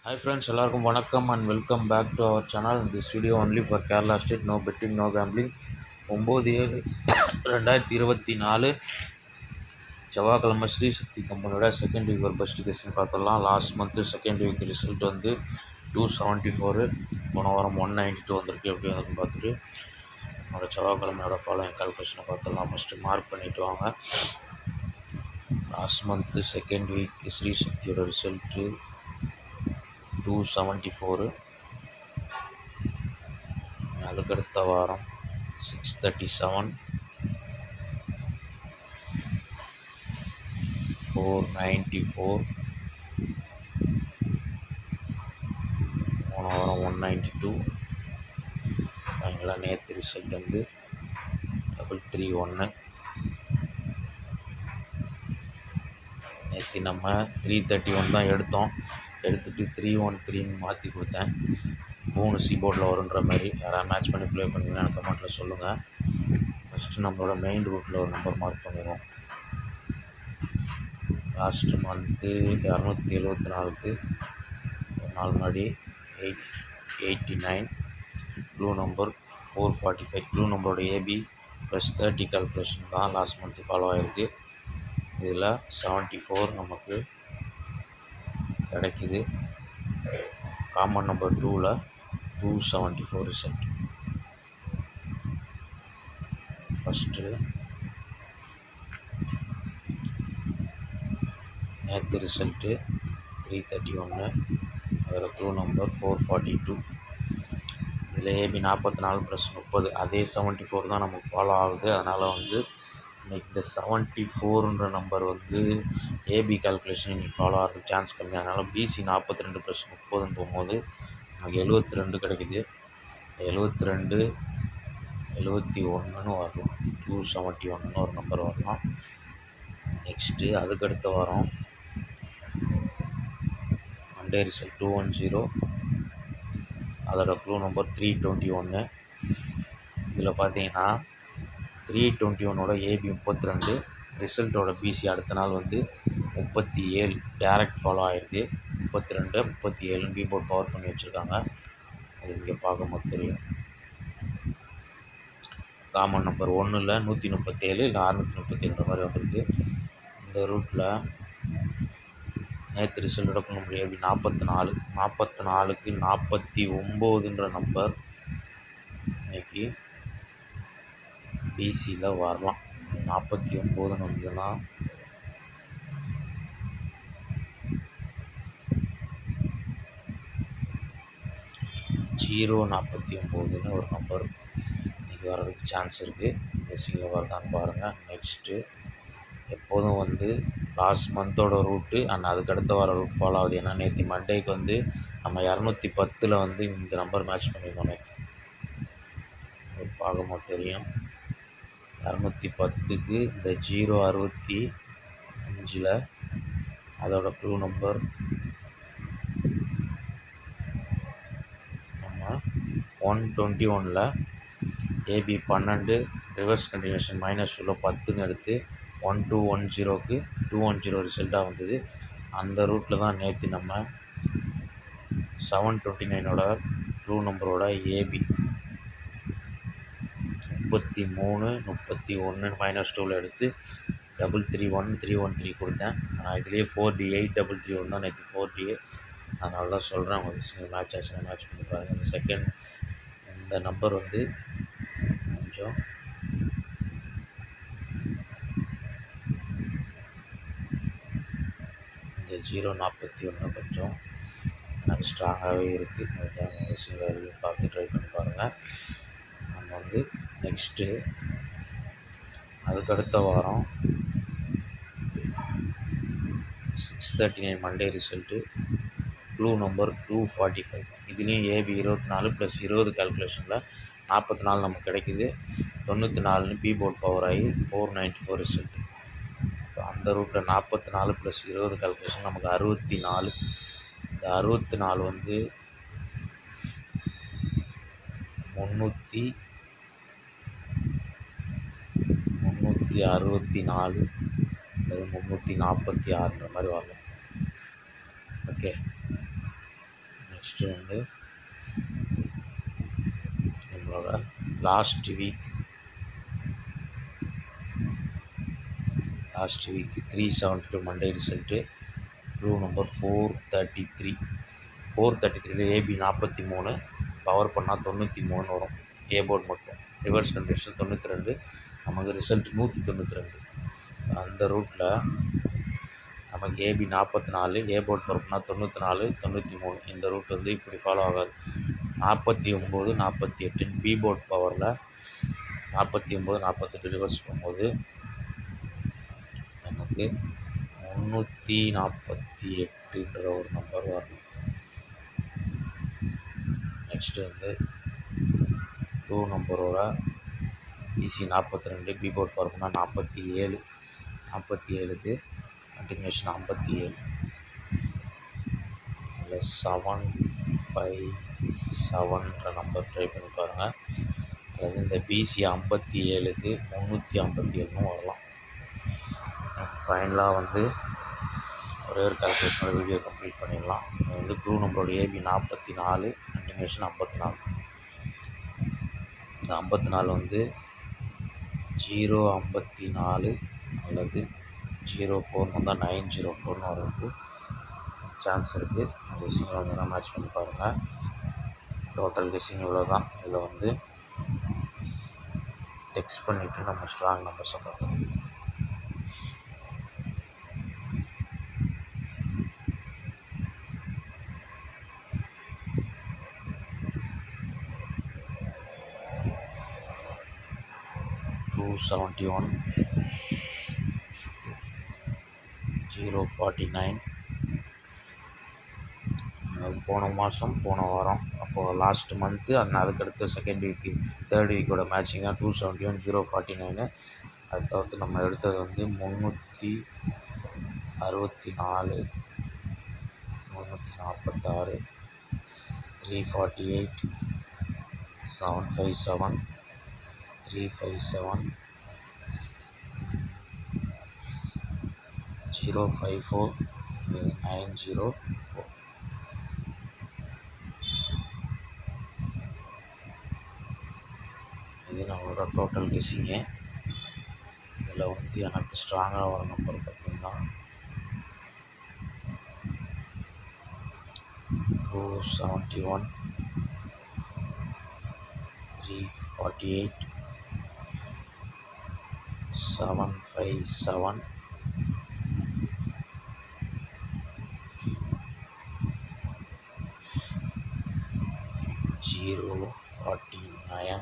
Hi friends, எல்லாருக்கும் வணக்கம் and welcome back to our channel. This video only for Kerala State, no betting, no gambling. 9/7/2024 செவ்வாய்க்கிழமை ஸ்ரீ சக்தி கம்பெனியோட second week ஒரு best கெஸ்ட்னு பார்த்துடலாம். Last month second week result வந்து 274, போன வாரம் 192 வந்திருக்கு. எப்படி வந்து பார்த்துட்டு என்னோட செவ்வாய்க்கிழமையோட ஃபாலோயிங் கால்குலேஷனை பார்த்துடலாம். ஃபஸ்ட்டு மார்க் பண்ணிவிட்டு வாங்க. Last month second week Sri சக்தியோட ரிசல்ட்டு 274. அதுக்கடுத்த வாரம் 637, 494, போன வாரம் 192. ஃபைனலாக நேற்று ரிசல்ட் வந்து 331. நேற்று நம்ம 331 தான் எடுத்துகிட்டு 313 மாற்றி கொடுத்தேன். 3 போர்டில் வருன்ற மாதிரி. யாராவது மேட்ச் பண்ணி ப்ளே பண்ணிங்கன்னா எனக்கு கமெண்ட்டில் சொல்லுங்கள். ஃபஸ்ட்டு நம்மளோட மெயின் ரூட்டில் ஒரு நம்பர் மார்க் பண்ணிடுவோம். லாஸ்ட்டு மந்த்து 274க்கு ஒரு நாள் முன்னாடி 889. Blue number 445. ப்ளூ நம்பரோட ஏபி ப்ளஸ் 30 கால்குலேஷன் தான் லாஸ்ட் மந்த்து ஃபாலோ ஆகிருக்கு. இதில் 74 நமக்கு கிடைக்கிது. காமன் நம்பர் 2ல் 274 ரிசல்ட். ஃபஸ்ட்டு நேற்று ரிசல்ட்டு 331, அதில் ப்ளூ நம்பர் 442. இதில் ஏபி 44 + 30, அதே 74 தான் நமக்கு ஃபாலோ ஆகுது. அதனால் வந்து இன்றைக்கி இந்த 74ன்ற நம்பர் வந்து ஏபி கால்குலேஷன் இன்றைக்கி ஃபாலோ ஆகிறதுக்கு சான்ஸ் கம்மி. அதனால் பிசி 42 + 30ன்னு போகும்போது நமக்கு 72 கிடைக்குது. 72, 71ன்னு வரலாம். 271ன்னு ஒரு நம்பர் வரலாம். நெக்ஸ்ட்டு அதுக்கடுத்த வாரம் மண்டே ரிசல்ட் 210, அதோட ப்ளூ நம்பர் 321. இதில் பார்த்தீங்கன்னா 321ஓட ஏபி 32, ரிசல்ட்டோட பிசி அடுத்த நாள் வந்து 37 டேரக்ட் ஃபாலோ ஆகிருக்கு. 32, 37 பீபோர்ட் பவர் பண்ணி வச்சுருக்காங்க. அது இங்கே பார்க்கும்போது தெரியும். காமன் நம்பர் 1ல் 137 இல்லை 637 மாதிரி வந்திருக்கு. இந்த ரூட்டில் நேற்று ரிசல்ட் எடுக்க முடியாது. 44, 44க்கு 49ன்ற நம்பர் இன்றைக்கி பிசியில் வரலாம். 49ன்னு வந்ததுன்னா 049ன்னு ஒரு நம்பர் இன்றைக்கி வர்றதுக்கு சான்ஸ் இருக்குது. பிசியில் வரதான்னு பாருங்கள். நெக்ஸ்ட்டு எப்போதும் வந்து லாஸ்ட் மந்தோட ரூட்டு அண்ட் அதுக்கடுத்த வர ரூட் ஃபாலோ ஆகுது. ஏன்னா நேற்று மண்டேக்கு வந்து நம்ம 210 வந்து இந்த நம்பர் மேட்ச் பண்ணியிருந்தோம். நேற்று பார்க்கும்போது தெரியும். 210க்கு இந்த 065ல் அதோட ப்ளூ நம்பர் நம்ம 121ல் ஏபி 12, ரிவர்ஸ் கண்டினியூஷன் -2ல் 10ன்னு எடுத்து 1210க்கு 210 ரிசல்ட்டாக வந்தது. அந்த ரூட்டில் தான் நேற்று நம்ம 729ஓட ப்ளூ நம்பரோட ஏபி 33, 31 -2ல் எடுத்து 331, 313 கொடுத்தேன். நான் இதுலேயே 4D 8331 தான் நேற்று 4DA. அதனால தான் சொல்கிறேன். உங்களுக்கு சிங்கிள் மேட்ச் ஆச்சுன்னா மேட்ச் பண்ணி பாருங்கள். இந்த செகண்ட் இந்த நம்பர் வந்து கொஞ்சம் இந்த 041 கொஞ்சம் எனக்கு ஸ்ட்ராங்காகவே இருக்குது. அதுக்காக சிங்கிள் பார்த்து ட்ரை பண்ணி பாருங்கள். நம்ம வந்து நெக்ஸ்ட்டு அதுக்கடுத்த வாரம் 639 மண்டே ரிசல்ட்டு ப்ளூ நம்பர் 245. இதுலேயும் ஏபி 24 + 20 கால்குலேஷனில் 44 நமக்கு கிடைக்குது. 94ன்னு பீபோர்ட் பவர் ஆகி 494 ரிசல்ட். இப்போ அந்த ரூட்டில் 44 + 20 கால்குலேஷன் நமக்கு 64. இந்த 64 வந்து 364 அல்லது 346ன்ற மாதிரி வரலாம். ஓகே, நெக்ஸ்ட்டு வந்து நம்மளோட last week 372 Monday result. Clue number 433. 433ல ஏபி 43, பவர் பண்ணால் 93 வரும். ஏ போர்டு மட்டும் ரிவர்ஸ் கண்டிஷன் 92, நமக்கு ரிசல்ட் 192. அந்த ரூட்டில் நமக்கு ஏபி 44, ஏ போர்டு பவர்னா 94, 93. இந்த ரூட் வந்து இப்படி ஃபாலோ ஆகாது. 49, 48 பி போர்ட் பவரில் 49, 48 ரிவர்ஸ் பண்ணும்போது நமக்கு 348ன்ற ஒரு நம்பர் வரும். நெக்ஸ்ட்டு வந்து டூ நம்பரோட பிசி 42, பி போர்ட் பவர்னா 47, 47க்கு கண்டினியூஷன் 57 இல்லை 757ன்ற நம்பர் ட்ரை பண்ணி பாருங்கள். அதாவது இந்த பிசி 57க்கு 357ன்னு வரலாம். ஃபைனலாக வந்து ஒரே ஒரு கால்குலேஷனோட வீடியோ கம்ப்ளீட் பண்ணிடலாம். அது வந்து க்ளூ நம்பரோட ஏபி 44, கண்டினியூஷன் 54. இந்த 54 வந்து 054 அல்லது 04 வந்தால் 904ன்னு வரதுக்கு சான்ஸ் இருக்குது. கெஸ்ஸிங் வந்து மேட்ச் பண்ணி பாருங்கள். டோட்டல் கெஸ்ஸிங் இவ்வளோ தான். இதில் வந்து டெக்ஸ்ட் பண்ணிவிட்டு நம்ம ஸ்ட்ராங் நம்பர்ஸை பார்க்கலாம். $271, 049. போன மாதம் போன வாரம் அப்போது லாஸ்ட் மந்த்து அதுக்கடுத்த செகண்ட் வீக்கு தேர்ட் வீக்கோட மேட்சிங் தான் 271, 049. அது தவிர்த்து நம்ம எடுத்தது வந்து 364, 346, 348, 757, 357, 054, 904. இது நம்மளோட டோட்டல் கெஸ்ஸிங்கு. இதில் வந்து எனக்கு ஸ்ட்ராங்காக வர நம்பர் பார்த்திங்கன்னா 271, 348, 757, 049,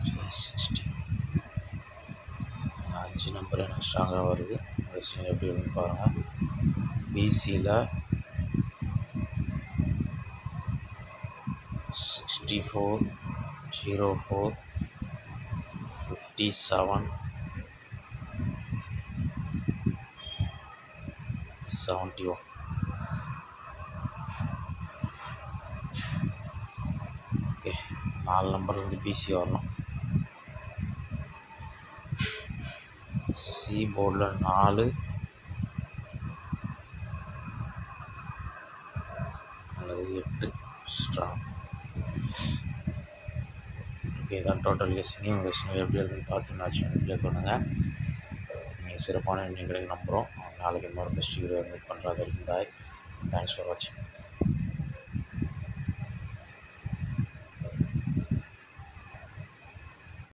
360. 5 நம்பர் எனக்கு ஸ்ட்ராங்காக வருது. கெஸ்ஸிங் எப்படி இருக்குன்னு பாருங்கள். பிசியில் 64, 04, 57, 71. ஓகே, 4 நம்பர் வந்து பிசி வரணும். சி போர்டில் 4 அல்லது 8 ஸ்ட்ராங். ஓகே, இதான் டோட்டல் கெஸ்ஸிங்கு. உங்கள் கெஸ்ஸிங் எப்படி இருக்குன்னு பார்த்து மேட்ச் பண்ணி ப்ளே பண்ணுங்கள். நீங்கள் சிறப்பான இன்னும் கிடைக்க நம்புகிறோம். நாளைக்கு இன்னொரு பெஸ்ட் வீடியோ மீட் பண்ணுறது வரைக்கும் பாய். தேங்க்ஸ் ஃபார் வாட்சிங்.